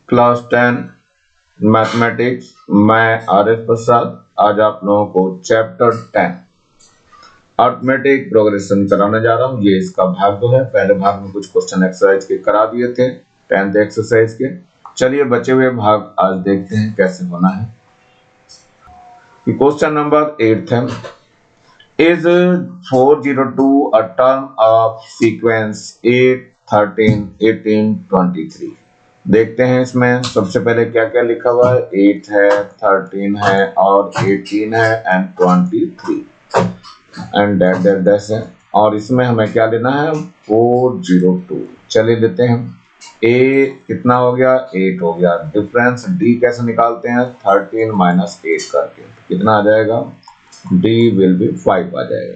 Class 10 mathematics. मैं आरिफ प्रसाद आज आप लोगों को चैप्टर 10 अर्थमेटिक प्रोग्रेशन कराने जा रहा हूँ। ये इसका भाग 2 है। पहले भाग में कुछ क्वेश्चन एक्सरसाइज के करा दिए थे 10th एक्सरसाइज के। चलिए बचे हुए भाग आज देखते हैं कैसे होना है। क्वेश्चन नंबर 8 है, is 402 a term of sequence 8, 13, 18, 23। देखते हैं इसमें सबसे पहले क्या क्या लिखा हुआ है। 8 है, 13 है और 18 है एंड 23 एंड डैश है। और इसमें हमें क्या लेना है 402। चलिए लेते हैं। a कितना हो गया 8 हो गया। डिफरेंस d कैसे निकालते हैं 13 माइनस 8 करके कितना आ जाएगा d विल बी 5 आ जाएगा।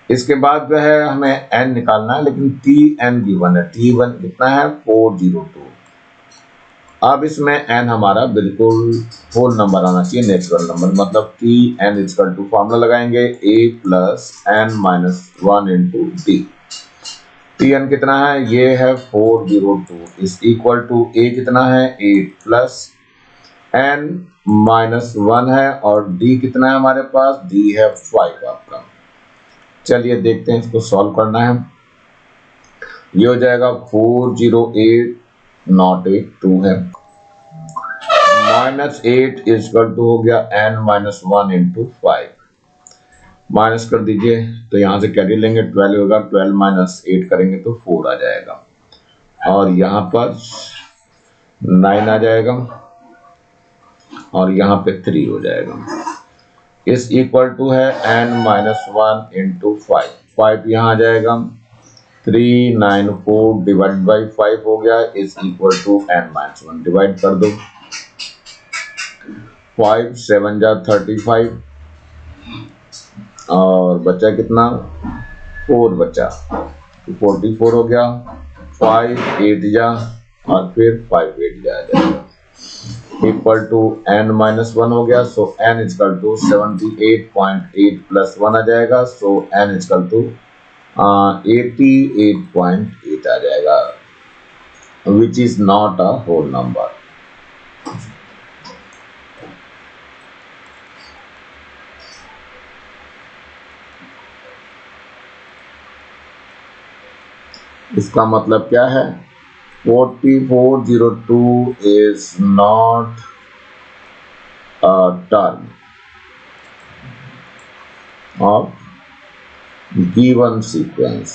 इसके बाद जो है हमें n निकालना है, लेकिन tn गिवन है। t1 कितना है 402। अब इसमें n हमारा बिल्कुल होल नंबर आना चाहिए, नेचुरल नंबर, मतलब tn इक्वल टू फॉर्मूला लगाएंगे a plus n minus 1 into D. tn कितना है ये है 402 इज इक्वल टू a कितना है 8 प्लस n माइनस 1 है और d कितना है हमारे पास d है 5 आपका। चलिए देखते हैं इसको सॉल्व करना है। ये हो जाएगा 408 नॉट 8 2 है माइनस 8 इक्वल टू हो गया n माइनस 1 इंटू 5। माइनस कर दीजिए तो यहाँ से कैरी लेंगे 12 होगा, 12 माइनस 8 करेंगे तो 4 आ जाएगा और यहाँ पर 9 आ जाएगा और यहाँ पे 3 हो जाएगा। इस इक्वल टू है n माइनस 1 इंटू 5। 5 यहाँ आ जाएगा 394 डिवाइड बाई 5 हो गया is equal to n minus 1। Divide कर दो 5 7 जा 35 और बचा कितना 4 बचा 44 हो गया। 5 8 जा और फिर 5 8 जा आ जाएगा इक्वल टू n माइनस 1 हो गया। So n equal to 78.8 plus 1 आ जाएगा। सो n इक्वल टू 88.8 आ जाएगा which is not a whole number. इसका मतलब क्या है 4402 is not a term of given sequence।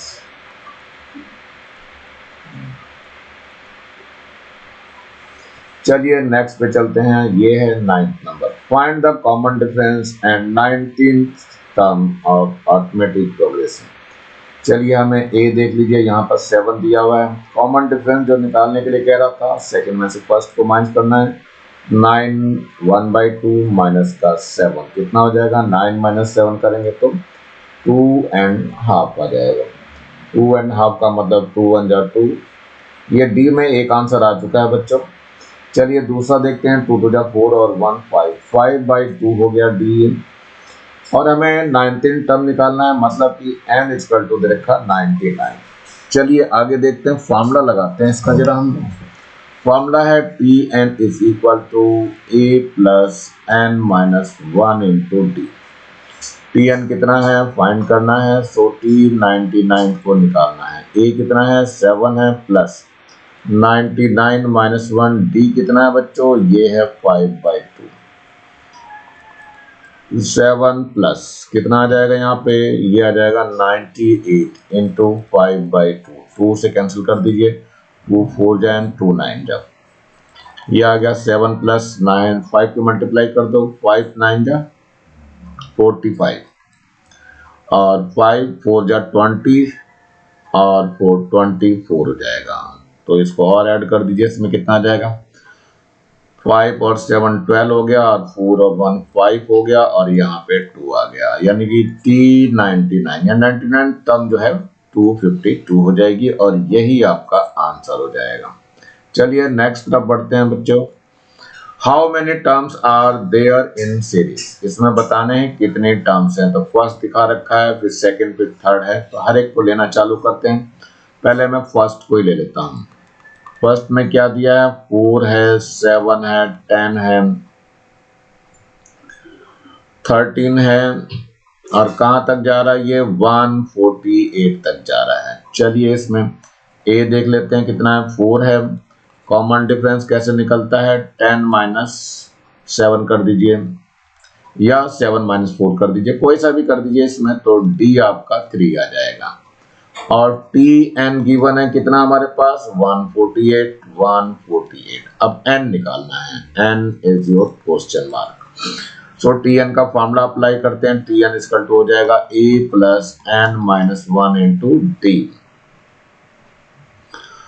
चलिए नेक्स्ट पे चलते हैं। ये है 9th number. Find the common difference and 19th term of arithmetic progression. चलिए हमें a देख लीजिए, यहाँ पर 7 दिया हुआ है। कॉमन डिफरेंस जो निकालने के लिए कह रहा था सेकंड में से फर्स्ट को माइनस करना है। 9 1/2 माइनस का 7 कितना हो जाएगा 9 माइनस 7 करेंगे तो 2.5 आ जाएगा। 2.5 का मतलब 2 1 जा 2। ये डी में एक आंसर आ चुका है बच्चों। चलिए दूसरा देखते हैं 2 2 जा 4 और 1 5 5/2 हो गया डी। और हमें 19 टर्म निकालना है, मतलब कि n इक्वल टू दे रखा 99। चलिए आगे देखते हैं, फॉर्मूला लगाते हैं इसका जरा हम। फॉर्मूला है tn is equal to a plus n minus 1 into D. tn कितना है फाइंड करना है। सो t99 को निकालना है। a कितना है 7 है प्लस 99 माइनस 1 d कितना है बच्चों ये है 5/2। 7 प्लस कितना आ जाएगा यहाँ पे ये आ जाएगा 98 इंटू 5/2। 2 से कैंसिल कर दीजिए 2 4 जा 2 9 जा। ये आ गया 7 प्लस 9 5 को मल्टीप्लाई कर दो 5 9 जा 45 और 5 4 जा 20 और 4 24 हो जाएगा। तो इसको और ऐड कर दीजिए, इसमें कितना आ जाएगा 5 और 7 12 हो गया और 4 और 1 5 हो गया और यहाँ पे 2 आ गया, यानी कि t99 या 99 टर्म जो है 252 हो जाएगी और यही आपका आंसर हो जाएगा। चलिए नेक्स्ट तरफ बढ़ते हैं बच्चों। How many terms are there in series. इसमें बताने हैं कितने टर्म्स हैं। तो फर्स्ट दिखा रखा है, फिर सेकंड, फिर थर्ड है। तो हर एक को लेना चालू करते हैं। पहले मैं फर्स्ट को ही ले लेता हूँ। फर्स्ट में क्या दिया है, 4 है, 7 है, 10 है, 13 है, और कहां तक जा रहा है ये 148 तक जा रहा है। चलिए इसमें ए देख लेते हैं कितना है, 4 है। कॉमन डिफरेंस कैसे निकलता है, 10 माइनस 7 कर दीजिए या 7 माइनस 4 कर दीजिए, कोई सा भी कर दीजिए इसमें, तो डी आपका 3 आ जाएगा। और टी एन गिवन है कितना हमारे पास, 148। अब एन निकालना है, N is your question mark. So T N का फॉर्मूला अप्लाई करते हैं, टी एन इक्वल टू हो जाएगा A plus N minus 1 into D.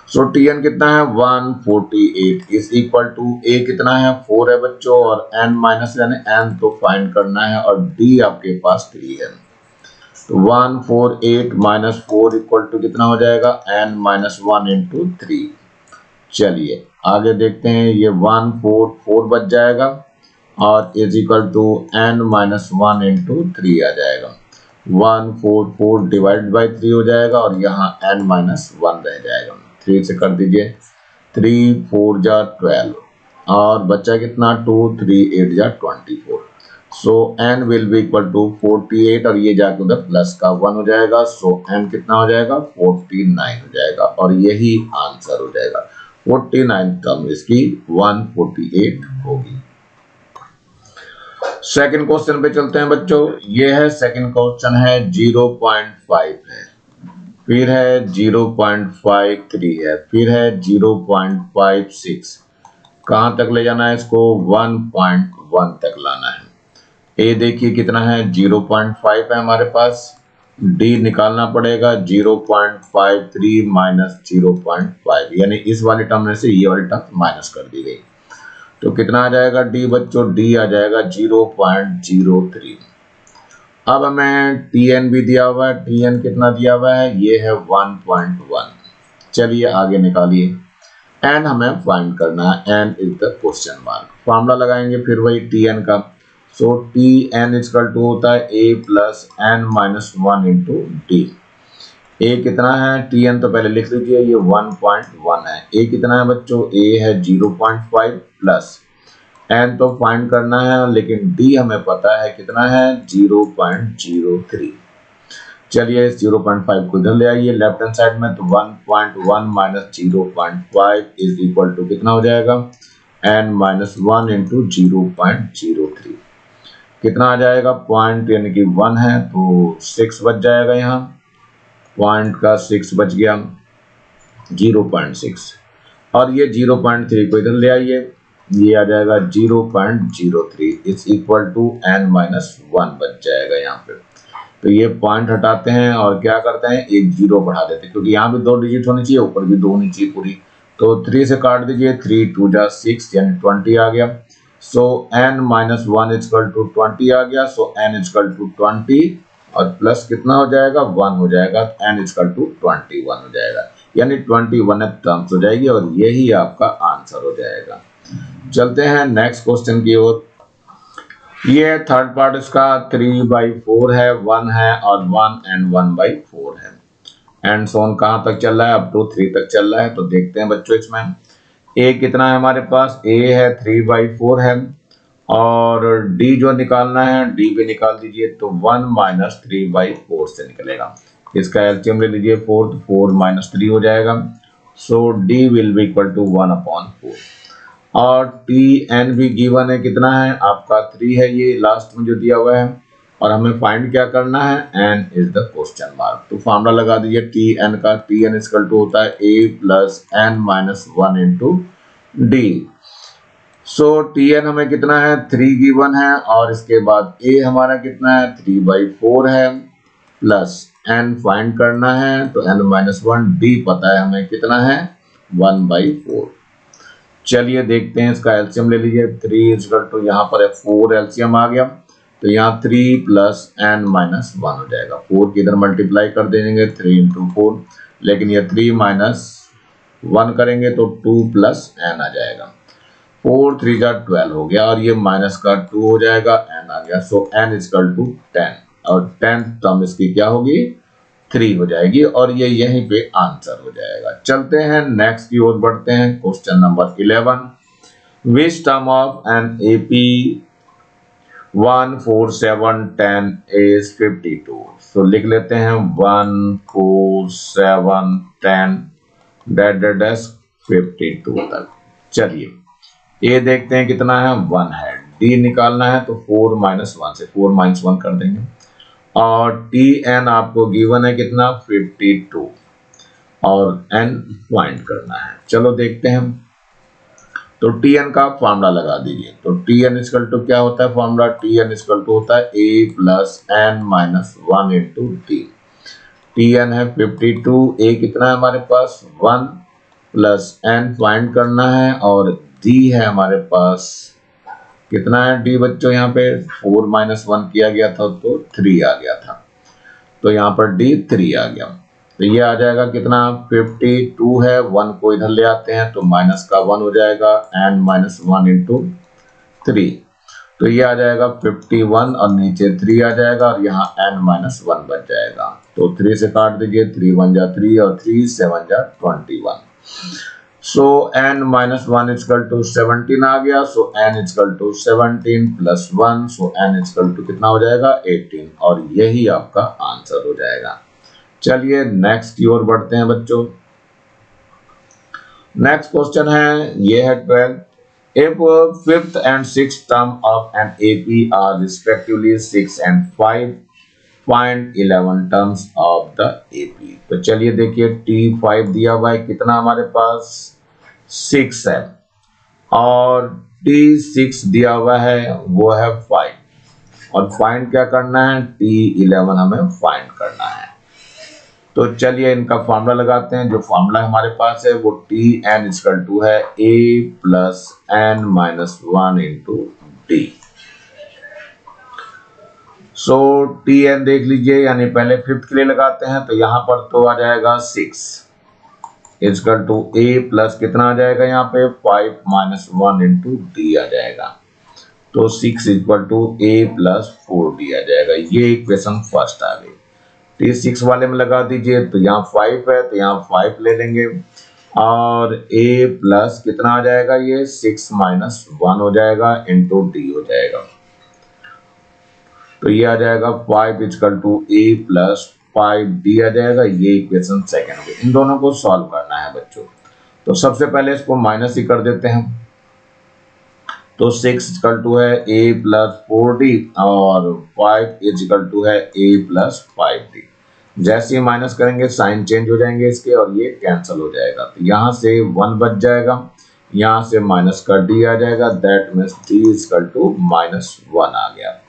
So T N कितना है 148 इज इक्वल टू ए कितना है 4 है बच्चों, और एन माइनस यानी एन तो फाइंड करना है, और डी आपके पास 3 है। तो 148 माइनस 4 इक्वल टू कितना हो जाएगा, एन माइनस 1 इंटू 3। चलिए आगे देखते हैं, ये 144 बच जाएगा और is equal to N minus 1 into 3 आ जाएगा। 144 डिवाइड बाई 3 हो जाएगा और यहाँ एन माइनस 1 रह जाएगा। 3 से कर दीजिए, 3 4 जा 12 और बच्चा कितना 2 3 8 जा 24। सो n will be equal to 48 और ये जाके उधर प्लस का 1 हो जाएगा। सो n कितना हो जाएगा 49 हो जाएगा और यही आंसर हो जाएगा। 49 टर्म इसकी 148 होगी। सेकंड क्वेश्चन पे चलते हैं बच्चों। ये है सेकंड क्वेश्चन है 0.5 है, फिर है 0.53 है, फिर है 0.56। कहां तक ले जाना है इसको, 1.1 तक लाना है। ए देखिए कितना है 0.5 है हमारे पास, डी निकालना पड़ेगा 0.53 माइनस 0.5, यानी इस वाली टर्म में से ये वाली टर्म माइनस कर दी गई, तो कितना आ जाएगा डी बच्चों, डी आ जाएगा 0.03। अब हमें टी एन भी दिया हुआ है, टी एन कितना दिया हुआ है, ये है 1.1। चलिए आगे निकालिए, एन हमें फाइंड करना है, N is the question mark. Formula लगाएंगे फिर वही टी एन का। So T N equal to होता है A plus N minus 1 into D. A कितना है, टी एन तो पहले लिख लीजिए, ये 1.1 है। ए कितना है बच्चों, ए है 0.5 प्लस एन तो फाइंड करना है, लेकिन डी हमें पता है कितना है 0.03। चलिए इस 0.5 को इधर ले आइए लेफ्ट हैंड साइड में, तो 1.1 माइनस 0.5 इज इक्वल टू कितना हो जाएगा, एन माइनस 1 इंटू 0.03। कितना आ जाएगा, पॉइंट यानी कि 1 है तो 6 बच जाएगा, यहाँ पॉइंट का 6 बच गया 0.6, और ये 0.3 को इधर ले आइए, ये आ जाएगा 0.03 is equal to N minus 1 बच जाएगा यहाँ पे। तो ये पॉइंट हटाते हैं और क्या करते हैं, एक जीरो बढ़ा देते हैं, क्योंकि यहाँ भी 2 डिजिट होनी चाहिए, ऊपर भी 2 होनी चाहिए पूरी। तो 3 से काट दीजिए, 3 2 जा 6 यानी 20 आ गया। So n minus 1 equal to 20 आ गया। सो n इक्वल टू 20 और प्लस कितना हो जाएगा 1 हो जाएगा, n इक्वल टू 21 हो जाएगा, यानी 21 टर्म्स हो जाएगी और यही आपका आंसर हो जाएगा। चलते हैं नेक्स्ट क्वेश्चन की ओर। ये थर्ड पार्ट इसका 3/4 है, 1 है और 1 and 1/4 है। एंड सोन कहां तक चल रहा है, अप टू 3 तक चल रहा है। तो देखते हैं बच्चों इसमें ए कितना है हमारे पास, ए है 3/4 है, और डी जो निकालना है डी भी निकाल दीजिए, तो 1 माइनस 3/4 से निकलेगा। इसका एलसीएम ले लीजिए 4, तो 4 माइनस 3 हो जाएगा। So D will be equal to 1/4। और टी एन भी गिवन है, कितना है आपका 3 है, ये लास्ट में जो दिया हुआ है, और हमें फाइंड क्या करना है, N is the question mark. तो फॉर्मूला लगा दीजिए टी एन का, टी एन इक्वल टू होता है A plus N minus 1 into D. So T N हमें कितना है 3 गिवन है, और इसके बाद ए हमारा कितना है 3/4 है, प्लस एन फाइंड करना है, तो एन माइनस 1, डी पता है हमें कितना है 1/4। चलिए देखते हैं इसका एलसीएम ले लीजिए, 3 इक्वल टू यहाँ पर है 4, एलसीएम आ गया, तो यहाँ 3 प्लस एन माइनस 1 हो जाएगा। 4 की इधर मल्टीप्लाई कर देंगे 3 इंटू 4, लेकिन ये 3 माइनस 1 करेंगे तो 2 प्लस एन आ जाएगा। 4 3 जा 12 हो गया, और ये माइनस का 2 हो जाएगा, एन आ गया। सो एन इक्वल टू 10, और 10 टर्म इसकी क्या होगी 3 हो जाएगी और ये यहीं पे आंसर हो जाएगा। चलते हैं नेक्स्ट की ओर बढ़ते हैं। Question number 11, which term of an AP 1 4 7 10 is 52। तो लिख लेते हैं 1 4 7 10 डैश 52 तक। चलिए ये देखते हैं कितना है, 1 है। डी निकालना है तो 4 - 1 से 4 - 1 कर देंगे और टी एन आपको गिवन है कितना, 52 और एन फाइंड करना है। चलो देखते हैं। तो टी एन का फॉर्मूला लगा दीजिए। तो टी एन इक्वल टू क्या होता है formula, T N equal to होता है A plus N minus 1 into T. T N है 52, ए कितना है हमारे पास 1 प्लस एन फाइंड करना है और डी है हमारे पास कितना है डी बच्चों, यहाँ पे 4 - 1 किया गया था तो 3 आ गया था, तो यहाँ पर डी 3 आ गया। तो ये आ जाएगा कितना, 52 है, 1 को इधर ले आते हैं तो माइनस का 1 हो जाएगा एन माइनस 1 इंटू 3। तो ये आ जाएगा 51 और नीचे 3 आ जाएगा और यहाँ n माइनस 1 बच जाएगा। तो 3 से काट दीजिए, 3 1 जा 3 और 3 7 जा 21। सो n माइनस 1 इक्वल टू 17 आ गया। So n equal to 17 plus 1, so n equal to कितना हो जाएगा 18 और यही आपका आंसर हो जाएगा। चलिए नेक्स्ट की ओर बढ़ते हैं बच्चों। नेक्स्ट क्वेश्चन है, ये है 12, if fifth and sixth term of an AP are respectively 6 and 5, find 11 terms of the AP। तो चलिए देखिए T5 दिया हुआ है कितना हमारे पास 6 है और T6 दिया हुआ है वो है 5 और फाइंड क्या करना है, T11 हमें फाइंड करना है। तो चलिए इनका फॉर्मूला लगाते हैं। जो फॉर्मूला हमारे पास है वो टी एन इक्वल टू है A plus N minus 1 into D. So T N देख लीजिए, यानी पहले फिफ्थ के लिए लगाते हैं तो यहाँ पर तो आ जाएगा 6 इक्वल टू ए प्लस कितना आ जाएगा यहाँ पे 5 माइनस 1 इंटू डी आ जाएगा। तो 6 equal to A plus 4 D आ जाएगा। ये इक्वेशन फर्स्ट आ गई। T6 वाले में लगा दीजिए तो यहाँ 5 है तो यहाँ 5 ले लेंगे और a प्लस कितना आ जाएगा, ये 6 माइनस 1 हो जाएगा इंटू डी हो जाएगा। तो ये आ जाएगा 5 equal to a plus 5d आ जाएगा। ये इक्वेशन सेकेंड हो गई। इन दोनों को सॉल्व करना है बच्चों। तो सबसे पहले इसको माइनस ही कर देते हैं। तो 6 इक्वल टू है a प्लस 4d और 5 इक्वल टू है a प्लस 5d। जैसे ही माइनस करेंगे साइन चेंज हो जाएंगे इसके और ये कैंसिल हो जाएगा। तो यहाँ से 1 बच जाएगा, यहाँ से माइनस का d आ जाएगा। That means d equal to minus 1 आ गया।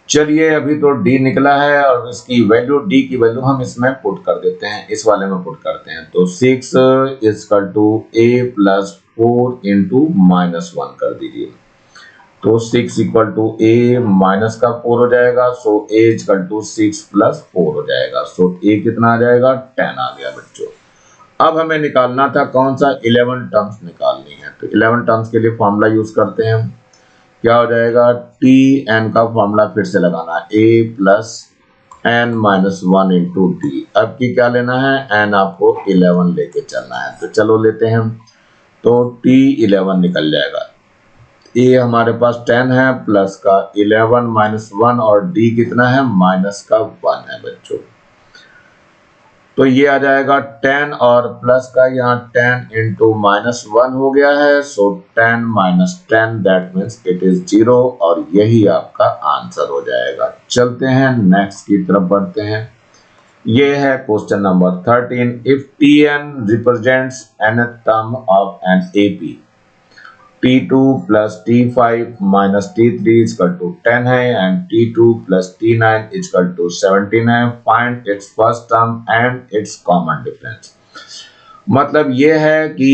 चलिए अभी तो d निकला है और इसकी वैल्यू d की वैल्यू हम इसमें पुट कर देते हैं, इस वाले में पुट करते हैं। तो 6 equal to a plus 4 into minus 1 कर दीजिए। तो 6 इक्वल टू a माइनस का 4 हो जाएगा। So a equal to 6 plus 4 हो जाएगा। सो a कितना आ जाएगा 10 आ गया बच्चों। अब हमें निकालना था कौन सा, 11 टर्म्स निकालनी है। तो 11 टर्म्स के लिए फॉर्मूला यूज करते हैं। क्या हो जाएगा, टी एन का फॉर्मूला फिर से लगाना है, A plus N minus 1 into D. अब की क्या लेना है, एन आपको 11 लेके चलना है। तो चलो लेते हैं। तो T11 निकल जाएगा। ए हमारे पास 10 है प्लस का 11 माइनस 1 और डी कितना है माइनस का 1 है बच्चों। तो ये आ जाएगा 10 और प्लस का यहाँ 10 इंटू माइनस 1 हो गया है। सो 10 minus 10 that means it is 0 और यही आपका आंसर हो जाएगा। चलते हैं नेक्स्ट की तरफ बढ़ते हैं। ये है question number 13, if Tn represents nth term of an AP, T2 plus T5 minus T3 is equal to 10 है and T2 plus T9 is equal to 17 है। Find its first term and its common difference। मतलब ये है कि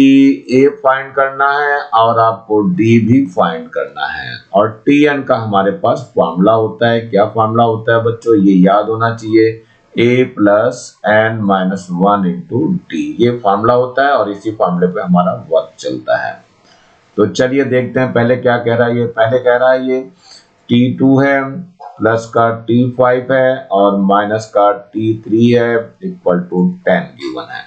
A find करना है और आपको D भी फाइंड करना है और Tn का हमारे पास फॉर्मूला होता है। क्या फॉर्मूला होता है बच्चों, ये याद होना चाहिए, A plus N minus 1 into d. ये फॉर्मूला होता है और इसी फॉर्मूले पे हमारा वर्क चलता है। तो चलिए देखते हैं पहले क्या कह रहा है। ये पहले कह रहा है ये T2 है प्लस का T5 है और माइनस का T3 है इक्वल टू 10 गिवन है।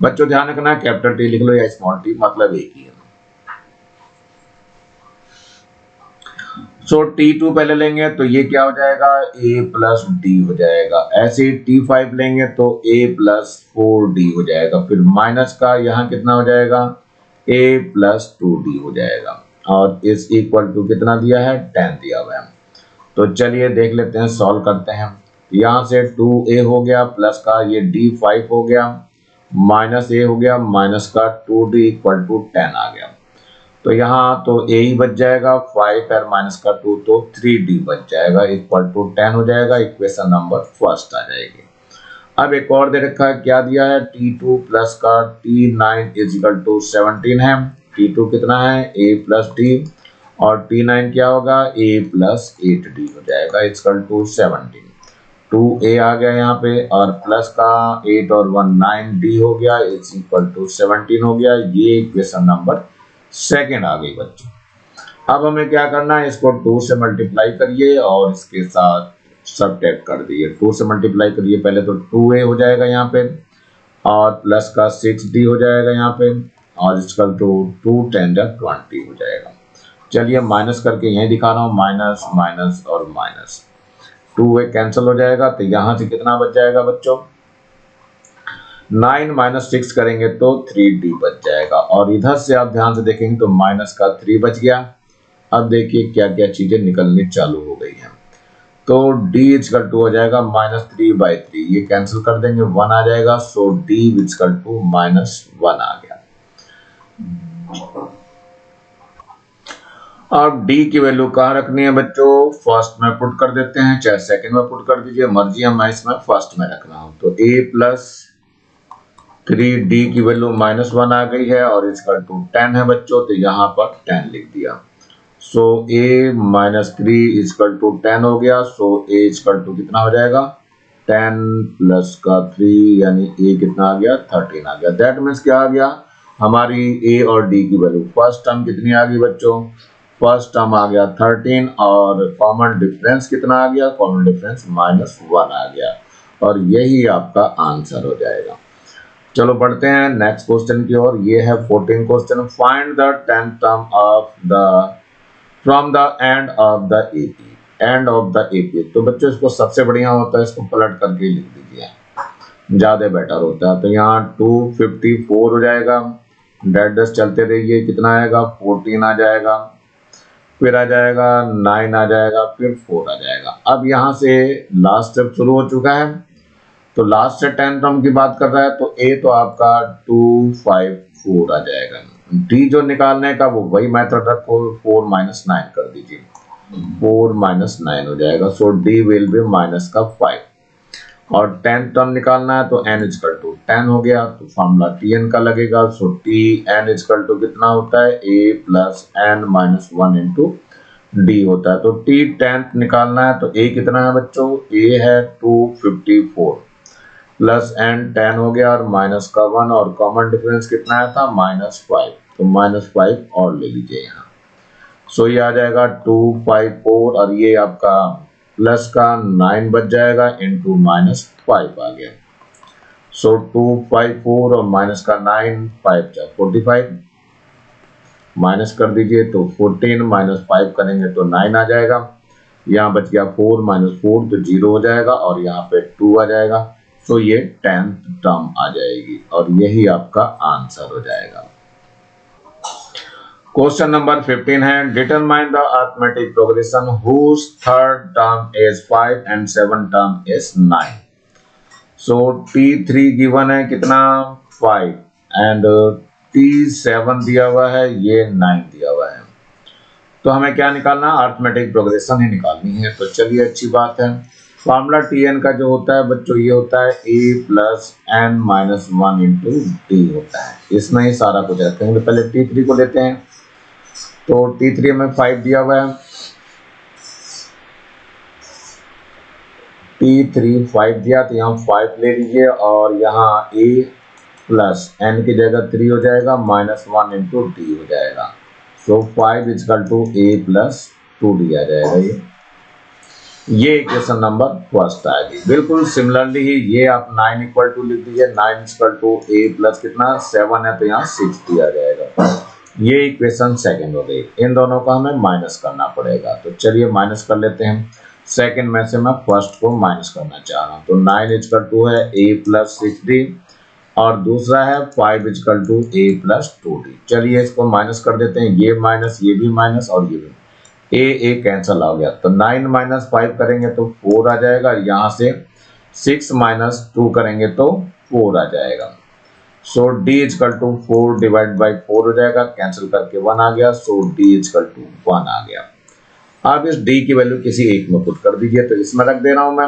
बच्चों ध्यान रखना कैपिटल T लिख लो या स्मॉल t मतलब एक ही है। सो T2 पहले लेंगे तो ये क्या हो जाएगा A प्लस डी हो जाएगा। ऐसे ही T5 लेंगे तो A प्लस 4D हो जाएगा। फिर माइनस का यहाँ कितना हो जाएगा A प्लस 2D हो जाएगा और इस इक्वल टू कितना दिया है 10 दिया हुआ है। तो चलिए देख लेते हैं सॉल्व करते हैं। यहाँ से 2A हो गया प्लस का ये D5 हो गया माइनस A हो गया माइनस का 2D इक्वल टू 10 आ गया। तो यहाँ तो A ही बच जाएगा 5 और माइनस का 2 तो 3D बच जाएगा इक्वल टू 10 हो जाएगा। इक्वेशन नंबर फर्स्ट आ जाएगी। अब एक और दे रखा है क्या दिया है T2 प्लस का T9 इज इक्वल टू 17 है। T2 कितना है A प्लस D और T9 क्या होगा A प्लस 8D हो जाएगा इक्वल टू 17। 2A आ गया यहाँ पे और प्लस का 8 और 1 9D हो गया इज इक्वल टू 17 हो गया। ये इक्वेशन नंबर सेकेंड आ गई बच्चों। अब हमें क्या करना है इसको 2 से मल्टीप्लाई करिए और इसके साथ सब्ट्रैक्ट कर दिए। 2 से मल्टीप्लाई करिए पहले तो 2A हो जाएगा यहाँ पे और प्लस का 6D हो जाएगा यहाँ पे और इसका तो 2 10 20 हो जाएगा। चलिए माइनस करके यही दिखा रहा हूँ माइनस माइनस और माइनस 2A कैंसिल हो जाएगा तो यहाँ से कितना बच जाएगा बच्चों 9 माइनस 6 करेंगे तो 3D बच जाएगा और इधर से आप ध्यान से देखेंगे तो माइनस का 3 बच गया। अब देखिए क्या क्या चीजें निकलनी चालू हो गई हैं। तो D इक्वल टू हो जाएगा -3/3 ये कैंसिल कर देंगे 1 आ जाएगा। सो D इक्वल टू -1 आ गया। अब D की वैल्यू कहाँ रखनी है बच्चों फर्स्ट में पुट कर देते हैं चाहे सेकंड में पुट कर दीजिए मर्जी है। मैं इसमें फर्स्ट में रख रहा हूं तो A प्लस 3D की वैल्यू -1 आ गई है और इसका 10 है बच्चों तो यहाँ पर 10 लिख दिया। सो A माइनस 3 इक्वल टू 10 हो गया। सो A इक्वल टू कितना हो जाएगा 10 प्लस का 3 यानी A कितना आ गया 13 आ गया। दैट मीन्स क्या आ गया हमारी A और D की वैल्यू फर्स्ट टर्म कितनी आ गई बच्चों फर्स्ट टर्म आ गया 13 और कॉमन डिफरेंस कितना आ गया कॉमन डिफरेंस -1 आ गया और यही आपका आंसर हो जाएगा। चलो बढ़ते हैं नेक्स्ट क्वेश्चन की ओर। ये है 14 question. Find the 10th term of the from the end of the AP end of the AP. तो बच्चों इसको सबसे बढ़िया होता है इसको पलट करके लिख दीजिए ज्यादा बेटर होता है। तो यहाँ 254 हो जाएगा डेट चलते रहिए कितना आएगा 14 आ जाएगा फिर आ जाएगा 9 आ जाएगा फिर 4 आ जाएगा। अब यहाँ से लास्ट स्टेप शुरू हो चुका है तो लास्ट से 10 टर्म की बात कर रहा है तो A तो आपका 254 आ जाएगा। D जो निकालने का वो वही मेथड रखो 4 माइनस 9 कर दीजिए 4 माइनस 9 हो जाएगा। So D will be minus का 5 और 10 टर्म निकालना है तो n इक्वल टू 10 हो गया तो फॉर्मूला Tn का लगेगा। सो Tn इक्वल टू कितना होता है A plus n minus 1 into D होता है। तो T10 निकालना है तो A कितना है बच्चों A है 254 प्लस n 10 हो गया और माइनस का 1 और कॉमन डिफरेंस कितना आया था -5 तो -5 और ले लीजिए यहाँ। सो ये आ जाएगा 254 और ये आपका प्लस का 9 बच जाएगा इंटू -5 आ गया। सो 254 और माइनस का 9 5 45 माइनस कर दीजिए तो 14 माइनस 5 करेंगे तो 9 आ जाएगा। यहाँ बच गया 4 माइनस 4 तो 0 हो जाएगा और यहाँ पे 2 आ जाएगा। तो ये 10th टर्म आ जाएगी और यही आपका आंसर हो जाएगा। क्वेश्चन नंबर 15 है determine the arithmetic progression whose third term is 5 and 7 term is 9। So T3 given है कितना 5 एंड T7 दिया हुआ है ये 9 दिया हुआ है। तो हमें क्या निकालना अरिथमेटिक प्रोग्रेशन ही निकालनी है। तो चलिए अच्छी बात है फॉर्मूला Tn का जो होता है बच्चों ये होता है A plus n minus 1 into D होता है। इसमें ही सारा कुछ रखेंगे। पहले T3 को लेते हैं तो T3 में 5 दिया हुआ है T3 5 दिया तो यहाँ 5 ले लीजिए और यहाँ A प्लस n की जगह 3 हो जाएगा -1 इंटू डी हो जाएगा। सो 5 equal to A plus 2D आ जाएगा ये ये इक्वेशन नंबर फर्स्ट आएगी। बिल्कुल सिमिलरली ही ये आप 9 इक्वल टू लिख दीजिए, 9 इक्वल टू ए प्लस कितना 7 है तो यहाँ 6 दिया जाएगा। ये इक्वेशन सेकंड हो गई। इन दोनों को हमें माइनस करना पड़ेगा, तो चलिए माइनस कर लेते हैं। सेकंड में से मैं फर्स्ट को माइनस करना चाह रहा हूँ, तो 9 इक्वल टू है ए प्लस 6d और दूसरा है 5 equal to A plus 2d। चलिए इसको माइनस कर देते हैं, ये माइनस, ये भी माइनस और ये भी, ए कैंसिल हो गया, तो 9 माइनस 5 करेंगे तो 4 आ जाएगा। यहाँ से 6 माइनस 2 करेंगे तो 4 आ जाएगा। So d equal to 4 divide by 4 हो जाएगा, कैंसिल करके 1 आ गया। सो d इक्वल टू 1 आ गया। अब इस d की वैल्यू किसी एक में पुट कर दीजिए, तो इसमें रख दे रहा हूं मैं,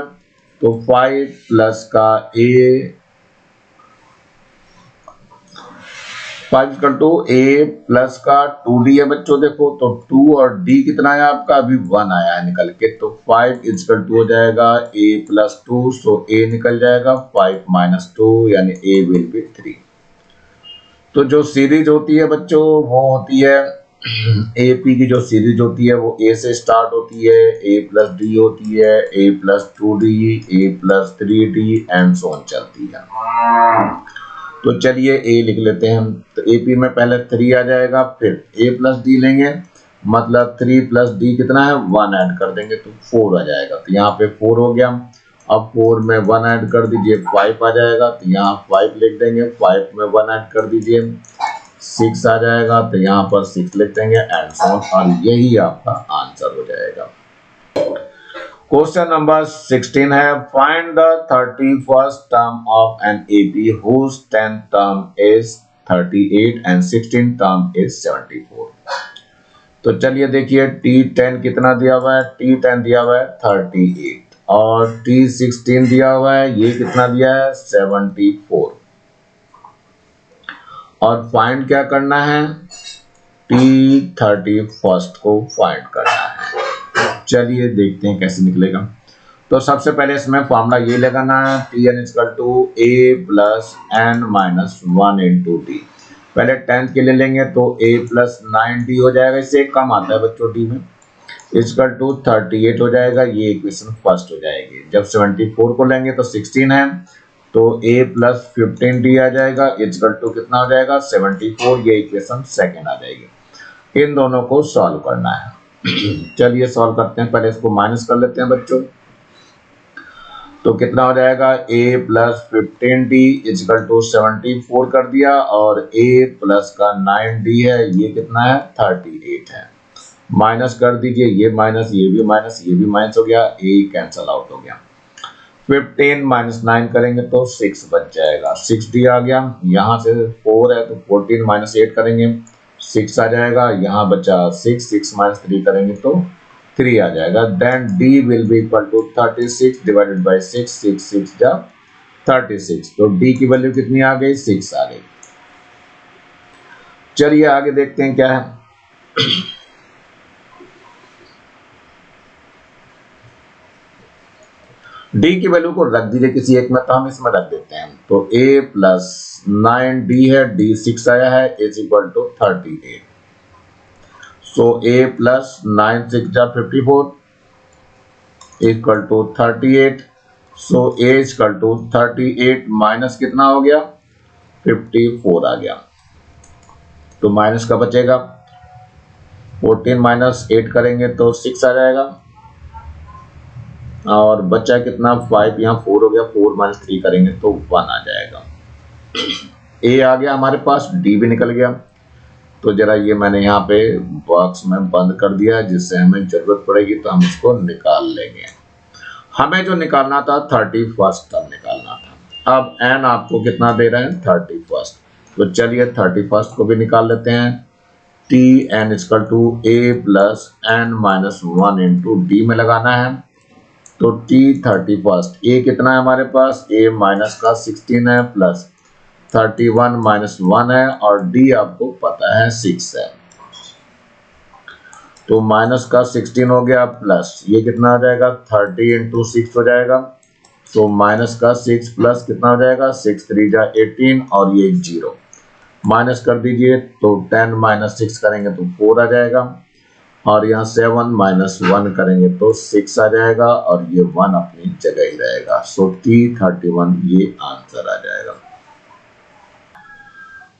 तो 5 प्लस का a 5 equal to A plus का 2d है बच्चों। देखो तो 2 और d कितना है आपका, अभी 1 आया है निकल के, तो 5 इक्वल टू हो जाएगा a प्लस 2, सो a निकल जाएगा 5 माइनस 2 यानी a विल बी 3। तो जो सीरीज होती है बच्चों वो होती है AP की, जो सीरीज होती है वो a से स्टार्ट होती है, a प्लस d होती है, a plus 2d, a plus 3d and so on चलती है। तो चलिए a लिख लेते हैं हम, तो AP में पहले 3 आ जाएगा, फिर a प्लस d लेंगे, मतलब 3 प्लस d कितना है 1 ऐड कर देंगे तो 4 आ जाएगा, तो यहाँ पे 4 हो गया। अब 4 में 1 ऐड कर दीजिए 5 आ जाएगा, तो यहाँ 5 लिख देंगे, 5 में 1 ऐड कर दीजिए 6 आ जाएगा, तो यहाँ पर 6 लिख देंगे एंड सो ऑन, और यही आपका आंसर हो जाएगा। क्वेश्चन नंबर 16 है, find the 31st term of N AP whose 10th term is 38 and 16th term is 74। तो चलिए देखिए T10 कितना दिया हुआ है, T10 दिया हुआ है 38 और T16 दिया हुआ है, ये कितना दिया है 74। और फाइंड क्या करना है, T31st को फाइंड करना है। चलिए देखते हैं कैसे निकलेगा। तो सबसे पहले इसमें फॉर्मूला ये लगाना है, Tn equal to a plus N minus 1 into D. पहले 10th के लिए लेंगे तो a प्लस 9d हो जाएगा, इससे कम आता है बच्चों d में, इक्वल टू 38 हो जाएगा, ये इक्वेशन फर्स्ट हो जाएगी। जब 74 को लेंगे तो 16 है, तो a प्लस 15d आ जाएगा, इक्वल टू कितना हो जाएगा 74, ये इक्वेशन सेकेंड आ जाएगी। इन दोनों को सॉल्व करना है। चलिए सॉल्व करते हैं, पहले इसको माइनस कर लेते हैं बच्चों। तो कितना हो जाएगा a plus 15d equal to 74 कर दिया, और a प्लस का 9d है, ये कितना है 38 है। माइनस कर दीजिए, ये माइनस, ये भी माइनस, ये भी माइनस हो गया, a कैंसल आउट हो गया। 15 माइनस 9 करेंगे तो 6 बच जाएगा, 6d आ गया। यहाँ से 4 है तो 14 माइनस 8 करेंगे 6 आ जाएगा, यहाँ बचा 6 माइनस 3 करेंगे तो 3 आ जाएगा। Then d will be equal to 36 divided by 6, 6 जा 36, तो d की वैल्यू कितनी आ गई 6 आ गई। चलिए आगे देखते हैं क्या है। d की वैल्यू को रख दीजिए किसी एक में, तो हम इसमें रख देते हैं, तो a प्लस 9d है, d 6 आया है, is equal to 38। So a plus 9 6 जा 54 equal to 38। So a equal to 38 minus कितना हो गया 54 आ गया, तो माइनस का बचेगा 14 माइनस 8 करेंगे तो 6 आ जाएगा, और बच्चा कितना 5, यहाँ 4 हो गया, 4 माइनस 3 करेंगे तो 1 आ जाएगा। a आ गया हमारे पास, d भी निकल गया। तो जरा ये मैंने यहाँ पे बॉक्स में बंद कर दिया, जिससे हमें जरूरत पड़ेगी तो हम इसको निकाल लेंगे। हमें जो निकालना था 31st टर्म निकालना था। अब n आपको कितना दे रहे हैं 31st, तो चलिए 31st को भी निकाल लेते हैं। Tn equal to a plus N minus 1 into d में लगाना है, तो T31st a कितना है हमारे पास, a माइनस का 16 है प्लस 31 माइनस 1 है, और d आपको पता है 6 है, तो माइनस का 16 हो गया प्लस ये कितना आ जाएगा 30 इंटू 6 हो जाएगा, तो माइनस का 6 प्लस कितना हो जाएगा 6 3 जा 18, और ये 0 माइनस कर दीजिए, तो 10 माइनस 6 करेंगे तो 4 आ जाएगा। और यहाँ 7 माइनस 1 करेंगे तो 6 आ जाएगा और ये 1 अपनी जगह ही रहेगा। सो T31 ये आंसर आ जाएगा।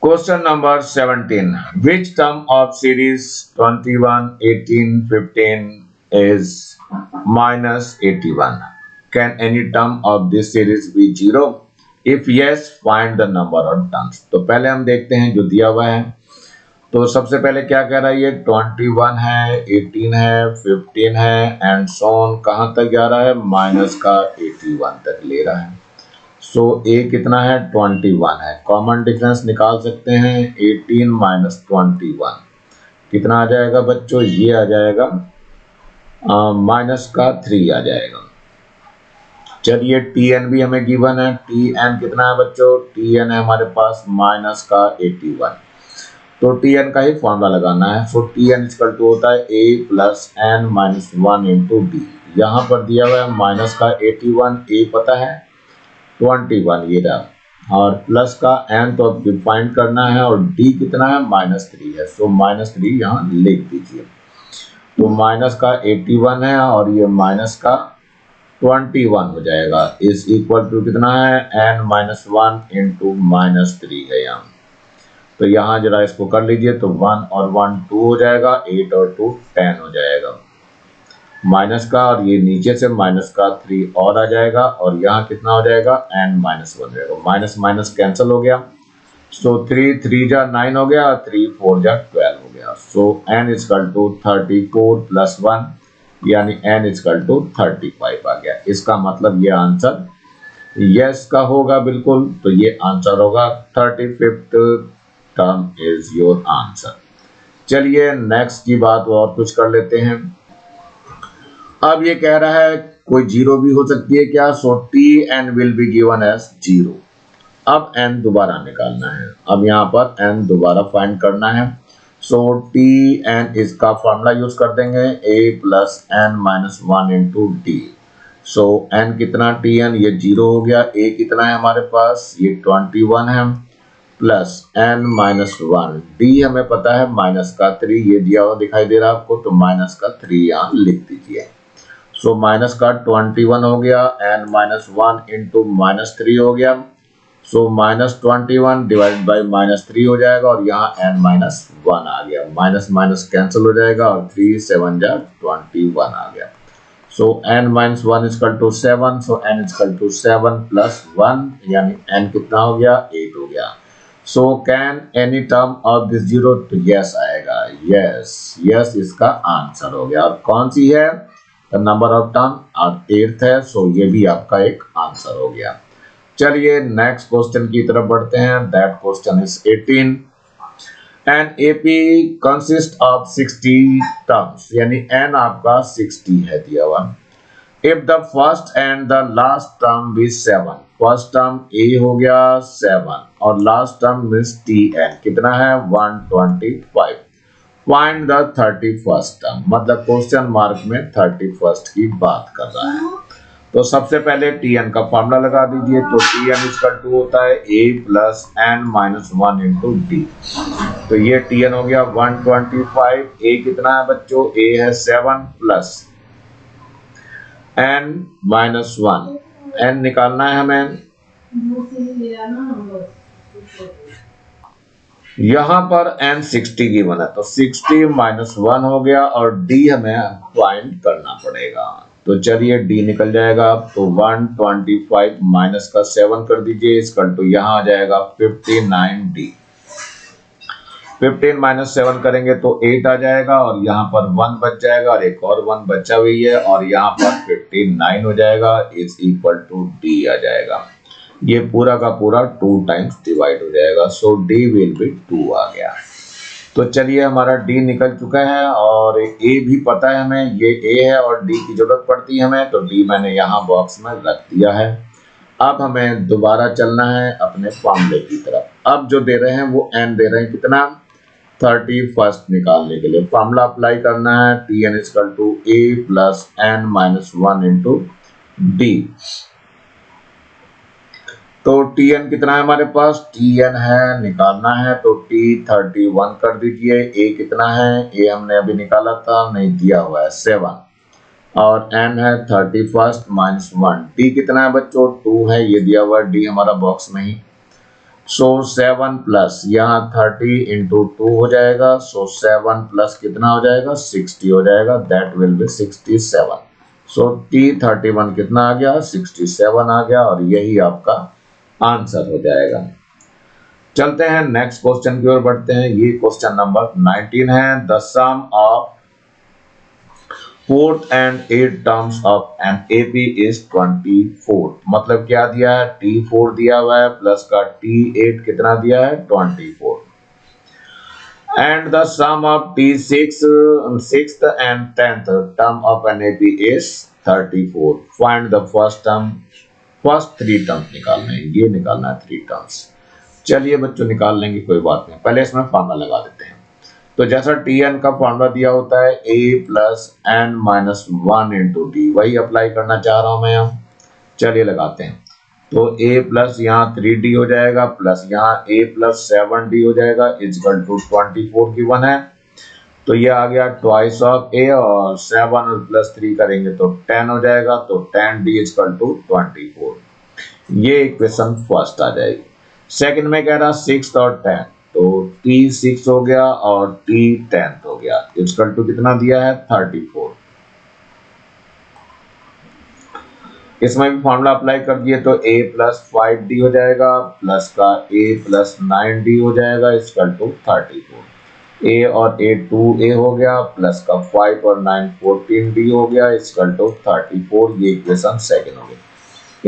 Question number 17, which term of series 21, 18, 15 is minus 81? Can any term of this series be 0? If yes, find the number of terms. तो पहले हम देखते हैं जो दिया हुआ है। तो सबसे पहले क्या कह रहा है, ये 21 है, 18 है, 15 है एंड सोन कहाँ तक जा रहा है, माइनस का 81 तक ले रहा है। सो ए कितना है, 21 है। कॉमन डिफरेंस निकाल सकते हैं, 18 माइनस 21 कितना आ जाएगा बच्चों, ये आ जाएगा माइनस का 3 आ जाएगा। चलिए टीएन भी हमें गिवन है, टीएन कितना है बच्चों, टीएन है हमारे पास माइनस का 81। तो टीएन का ही फॉर्मूला लगाना है। सो टीएन इक्वल टू होता है A plus N minus 1 into D. यहाँ पर दिया हुआ है माइनस का 81, ए पता है 21 ये रहा, और प्लस का एन तो अब फाइंड करना है, और डी कितना है -3 है। सो -3 यहाँ लिख दीजिए। तो माइनस का 81 है और ये माइनस का 21 हो जाएगा, इज इक्वल टू कितना है, एन माइनस 1 इंटू -3 है यहाँ। तो यहाँ जरा इसको कर लीजिए, तो 1 और 1 2 हो जाएगा, 8 और 2 10 हो जाएगा माइनस का, और ये नीचे से माइनस का 3 और आ जाएगा, और यहाँ कितना हो जाएगा, n माइनस 1 रहेगा। माइनस माइनस कैंसिल हो गया। सो 3 3 जा 9 हो गया, 3 4 जा 12 हो गया। So n equal to 34 plus 1 यानी n इक्वल टू 35 आ गया। इसका मतलब ये आंसर यस का होगा बिल्कुल। तो ये आंसर होगा 35th term is your answer. चलिए नेक्स्ट की बात और कुछ कर लेते हैं। अब ये कह रहा है कोई जीरो भी हो सकती है क्या, so T N will be given as 0। अब n दोबारा निकालना है, अब यहाँ पर n दोबारा फाइंड करना है। सो टी एन इसका फॉर्मूला यूज कर देंगे, a plus N minus 1 into D. So n कितना, टी एन ये 0 हो गया, a कितना है हमारे पास, ये 21 है, प्लस n माइनस 1, डी हमें पता है माइनस का 3, ये दिया हुआ दिखाई दे रहा है आपको, तो माइनस का 3 यहाँ लिख दीजिए। सो माइनस का 21 हो गया, n माइनस 1 इंटू -3 हो गया। सो माइनस 21 डिवाइड बाई -3 हो जाएगा, और यहाँ n माइनस 1 आ गया, माइनस माइनस कैंसिल हो जाएगा, और 3 7 जा 21 आ गया। So n minus 1 equal to 7, so n equal to 7 plus 1 यानी n कितना हो गया, 8 हो गया। So can any term of this 0, तो यस आएगा, यस यस इसका आंसर हो गया। और कौन सी है, नंबर ऑफ टर्म और 8th है, सो ये भी आपका एक आंसर हो गया। चलिए नेक्स्ट क्वेश्चन की तरफ बढ़ते हैं। That question is 18, an AP consist of 60 terms, यानी n आपका 60 है दिया हुआ। If the first and the last term be 7, first term a हो गया 7 और लास्ट टर्म मीन्स tn कितना है 125। फाइंड द 31st टर्म, मतलब क्वेश्चन मार्क में 31st की बात कर रहा है। तो सबसे पहले tn का फॉर्मूला लगा दीजिए। तो tn इक्वल टू होता है a plus n minus 1 into d. तो ये tn हो गया 125, a कितना है बच्चों, a है 7 प्लस n माइनस 1, n निकालना है हमें। यहाँ पर n 60 गिवन है, तो 60 माइनस 1 हो गया, और d हमें फाइंड करना पड़ेगा। तो चलिए d निकल जाएगा, तो 125 माइनस का 7 कर दीजिए, इसका तो यहाँ आ जाएगा 59d। 15 माइनस 7 करेंगे तो 8 आ जाएगा, और यहाँ पर 1 बच जाएगा, और एक और 1 बचा हुई है, और यहाँ पर 59 हो जाएगा, इज इक्वल टू d आ जाएगा। ये पूरा का पूरा 2 टाइम्स डिवाइड हो जाएगा। सो d विल बी 2 आ गया। तो चलिए हमारा d निकल चुका है, और a भी पता है हमें, ये a है और d की जरूरत पड़ती है हमें, तो d मैंने यहाँ बॉक्स में रख दिया है। अब हमें दोबारा चलना है अपने फॉर्मूले की तरफ। अब जो दे रहे हैं वो n दे रहे हैं कितना, 31st निकालने के लिए फॉर्मूला अप्लाई करना है। tn equal to a plus n minus 1 into d. तो Tn कितना है हमारे पास, Tn है निकालना है तो T31 कर दीजिए। A कितना है, A हमने अभी निकाला था, नहीं दिया हुआ है 7, और n है 31 माइनस 1। D कितना है बच्चों, 2 है, ये दिया हुआ है D हमारा बॉक्स में ही। सो 7 प्लस यहाँ 30 इंटू 2 हो जाएगा, सो 7 प्लस कितना हो जाएगा, 60 हो जाएगा, that will be 67। So T31 कितना आ गया, 67 आ गया, और यही आपका आंसर हो जाएगा। चलते हैं नेक्स्ट क्वेश्चन की ओर बढ़ते हैं। ये क्वेश्चन नंबर 19 है। The sum of 4th and 8th terms of an AP is 24। मतलब क्या दिया है, T4 दिया हुआ है प्लस का T8 कितना दिया है, 24। And the sum of T6 6th and 10th term of an AP is 34। Find the first term, first 3 terms निकालना है, ये निकालना है 3 टर्म्स। चलिए बच्चों निकाल लेंगे, कोई बात नहीं, पहले इसमें फॉर्मूला लगा देते हैं। तो जैसा Tn का फॉर्मूला दिया होता है a plus n minus 1 into D, वही अप्लाई करना चाह रहा हूं मैं यहाँ। चलिए लगाते हैं। तो a प्लस यहाँ 3d हो जाएगा, प्लस यहाँ a प्लस 7d हो जाएगा, इजकल टू 24 गिवन है। तो ये आ गया ट्वाइस ऑफ a, और 7 और प्लस 3 करेंगे तो 10 हो जाएगा, तो 10d इजकल टू 24। ये इक्वेशन फर्स्ट आ जाएगी। सेकंड में कह रहा 6 और 10, तो T6 हो गया और T10 हो गया, इजकल टू कितना दिया है, 34। इसमें भी फॉर्मूला अप्लाई कर दिए तो a प्लस 5d हो जाएगा, प्लस का a प्लस 9d हो जाएगा, इजकल टू 34। a और a 2a हो गया, प्लस का 5 और 9 14d हो गया, इजकल टू 34। ये इक्वेशन सेकंड हो गई।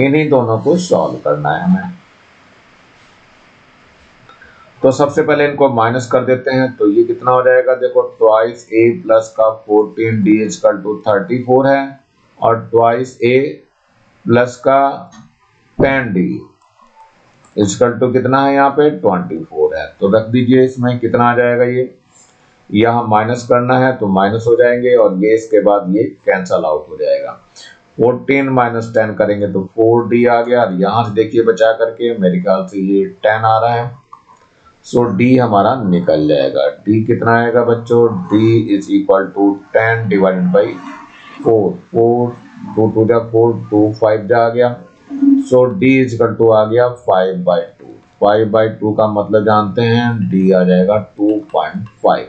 इन्हीं दोनों को सॉल्व करना है हमें। तो सबसे पहले इनको माइनस कर देते हैं, तो ये कितना हो जाएगा, देखो ट्वाइस a प्लस का 14d इजकल टू 34 है, और ट्वाइस a प्लस का 10d इजकल टू कितना है यहाँ पे 24 है। तो रख दीजिए, इसमें कितना आ जाएगा, ये यहाँ माइनस करना है तो माइनस हो जाएंगे, और ये इसके बाद ये कैंसल आउट हो जाएगा। 14 माइनस 10 करेंगे तो 4d आ गया, और यहाँ से देखिए बचा करके मेरे ख्याल से ये 10 आ रहा है, सो d हमारा निकल जाएगा। d कितना आएगा बच्चों, d is equal to 10 divided by 4, 4 2 2 जा 4 2 5 जा आ गया, सो d इज इक्वल टू आ गया 5/2। 5/2 का मतलब जानते हैं, d आ जाएगा 2.5।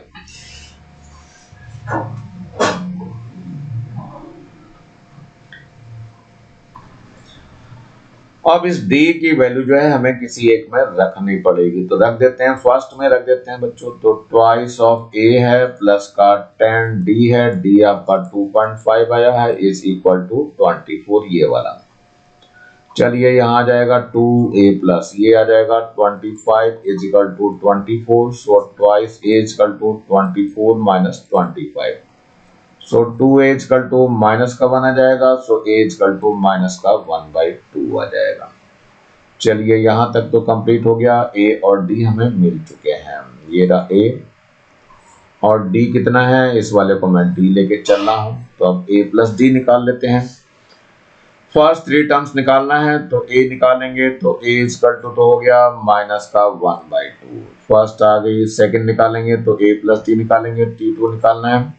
अब इस d की वैल्यू जो है हमें किसी एक में रखनी पड़ेगी, तो रख देते हैं, फर्स्ट में रख देते हैं बच्चों। तो ट्वाइस ऑफ a है, प्लस का 10d है, d आपका 2.5 आया है, इज इक्वल टू 24 ये वाला। चलिए यहाँ आ जाएगा 2a प्लस ये आ जाएगा 25 is equal to 24, so twice a equal to 24 minus 25, so 2a equal to minus का 1 आ जाएगा, so a equal to minus का 1/2 आ जाएगा। चलिए यहाँ तक तो कंप्लीट हो गया, a और d हमें मिल चुके हैं। ये रहा a, और d कितना है, इस वाले को मैं d लेके चल रहा हूँ, तो अब a प्लस d निकाल लेते हैं। फर्स्ट 3 टर्म्स निकालना है, तो a निकालेंगे तो a इक्वल टू तो हो गया माइनस का 1/2, फर्स्ट आ गई। सेकंड निकालेंगे तो a प्लस d निकालेंगे, T2 निकालना है,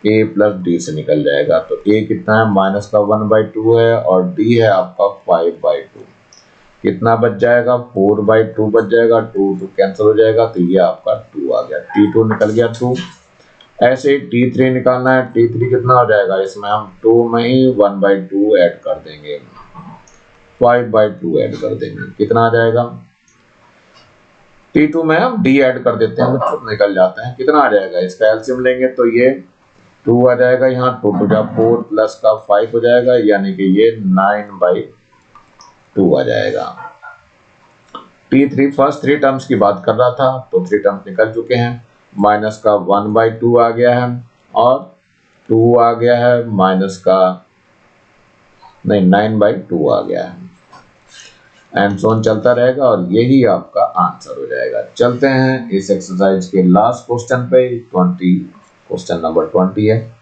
a प्लस d से निकल जाएगा, तो a कितना है, माइनस का 1/2 है, और d है आपका 5/2। कितना बच जाएगा, 4/2 बच जाएगा, 2 2 कैंसिल हो जाएगा, तो ये आपका 2 आ गया, T2 निकल गया 2। ऐसे ही T3 निकालना है, T3 कितना हो जाएगा, इसमें हम 2 में ही 1/2 ऐड कर देंगे, 5/2 ऐड कर देंगे, कितना आ जाएगा, T2 में हम d ऐड कर देते हैं, तो निकल जाता है, कितना आ जाएगा, इसका एलसीएम लेंगे तो ये 2 आ जाएगा, यहाँ 2 2 जा 4 प्लस का 5 हो जाएगा, यानी कि ये 9/2 आ जाएगा। T3 फर्स्ट 3 टर्म्स की बात कर रहा था, तो 3 टर्म्स निकल चुके हैं, माइनस का 1/2 आ गया है, और 2 आ गया है, माइनस का नहीं 9/2 आ गया है, एंड सो ऑन चलता रहेगा, और यही आपका आंसर हो जाएगा। चलते हैं इस एक्सरसाइज के लास्ट क्वेश्चन पे, क्वेश्चन नंबर 20 है।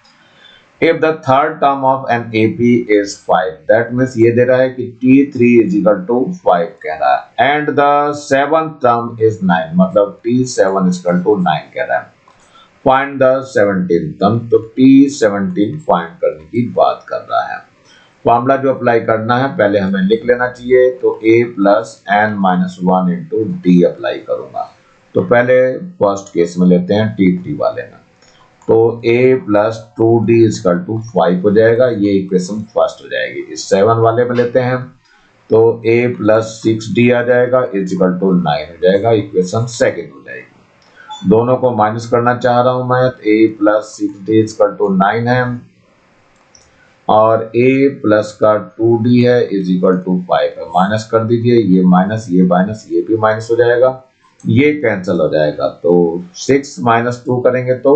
If the third term of an AP is 5, that means ये दे रहा है कि T3 is equal to 5 कह रहा है, and the seventh term is 9, मतलब T7 is equal to 9 कह रहा है। Find the 17th term, तो T17 फाइंड करने की बात कर रहा है। फॉर्मूला जो अप्लाई करना है पहले हमें लिख लेना चाहिए, तो a plus N minus 1 into d apply करूंगा। तो पहले फर्स्ट केस में लेते हैं T3 वाले में, तो a plus 2d is equal to 5 हो जाएगा, ये इक्वेशन फर्स्ट हो जाएगी। इस 7 वाले में लेते हैं, तो a प्लस 6d आ जाएगा इजकल टू 9 हो जाएगा, इक्वेशन सेकेंड हो जाएगी। दोनों को माइनस करना चाह रहा हूं मैं, तो a plus 6d is equal to 9 है, और a प्लस का 2d है इज इक्वल टू 5 है। माइनस कर दीजिए, ये माइनस ये माइनस, ये भी माइनस हो जाएगा, ये कैंसिल हो जाएगा। तो 6 माइनस 2 करेंगे तो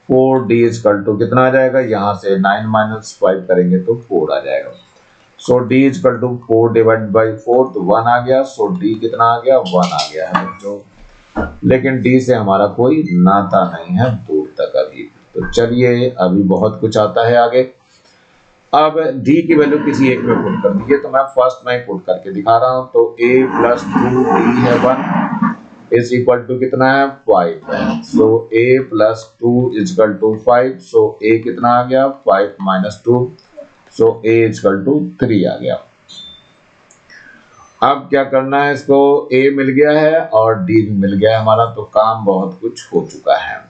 4d इज इक्वल टू कितना आ जाएगा, यहाँ से 9 माइनस 5 करेंगे तो 4 आ जाएगा। So d is equal to 4 divide by 4, तो 1 आ गया। सो d कितना आ गया, 1 आ गया है बच्चों, लेकिन d से हमारा कोई नाता नहीं है दूर तक अभी। तो चलिए अभी बहुत कुछ आता है आगे। अब d की वैल्यू किसी एक में पुट कर दीजिए, तो मैं फर्स्ट में पुट करके दिखा रहा हूं। तो a प्लस 2d है 1 इज इक्वल टू कितना है, 5 है। So a plus 2 is equal to 5, so a कितना आ गया, 5 minus 2, so a is equal to 3 आ गया। अब क्या करना है, इसको a मिल गया है और d भी मिल गया है हमारा, तो काम बहुत कुछ हो चुका है।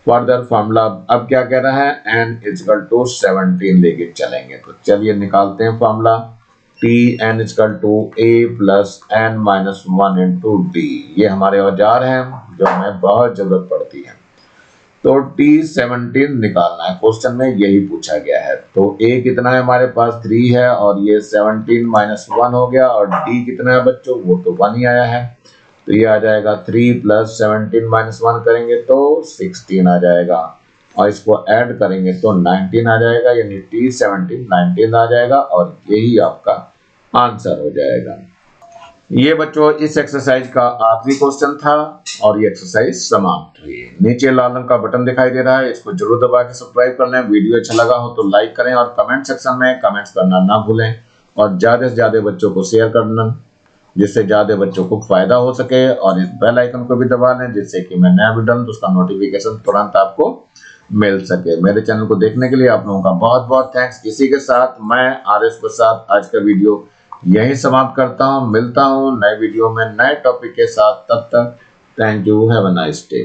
फर्दर फॉर्मूला अब क्या कह रहा है, n इजकल टू 17 लेके चलेंगे। तो चलिए निकालते हैं formula, t n equal to a plus n minus 1 into d. ये हमारे औजार हैं जो हमें बहुत जरूरत पड़ती है। तो T17 निकालना है, क्वेश्चन में यही पूछा गया है। तो a कितना है हमारे पास, 3 है, और ये 17 माइनस 1 हो गया, और d कितना है बच्चों, वो तो 1 ही आया है। तो ये आ जाएगा 3 प्लस 17 माइनस 1 करेंगे तो 16 आ जाएगा, और इसको ऐड करेंगे तो 19 आ जाएगा, यानी T17 19 आ जाएगा, और यही आपका आंसर हो जाएगा। ये बच्चों इस एक्सरसाइज का आखिरी क्वेश्चन था, और ये एक्सरसाइज समाप्त हुई। नीचे लाल रंग का बटन दिखाई दे रहा है, इसको जरूर दबा के सब्सक्राइब कर लें। वीडियो अच्छा लगा हो तो लाइक करें, और कमेंट सेक्शन में कमेंट्स करना ना भूलें, और ज्यादा से ज्यादा बच्चों को शेयर करना, जिससे ज्यादा बच्चों को फायदा हो सके। और इस बेल आइकन को भी दबा लें, जिससे कि मैं नया वीडियो डालूं तो उसका नोटिफिकेशन तुरंत आपको मिल सके। मेरे चैनल को देखने के लिए आप लोगों का बहुत बहुत थैंक्स। इसी के साथ मैं आर.एस. प्रसाद आज का वीडियो यही समाप्त करता हूं। मिलता हूं नए वीडियो में नए टॉपिक के साथ, तब तक thank you, have a nice day.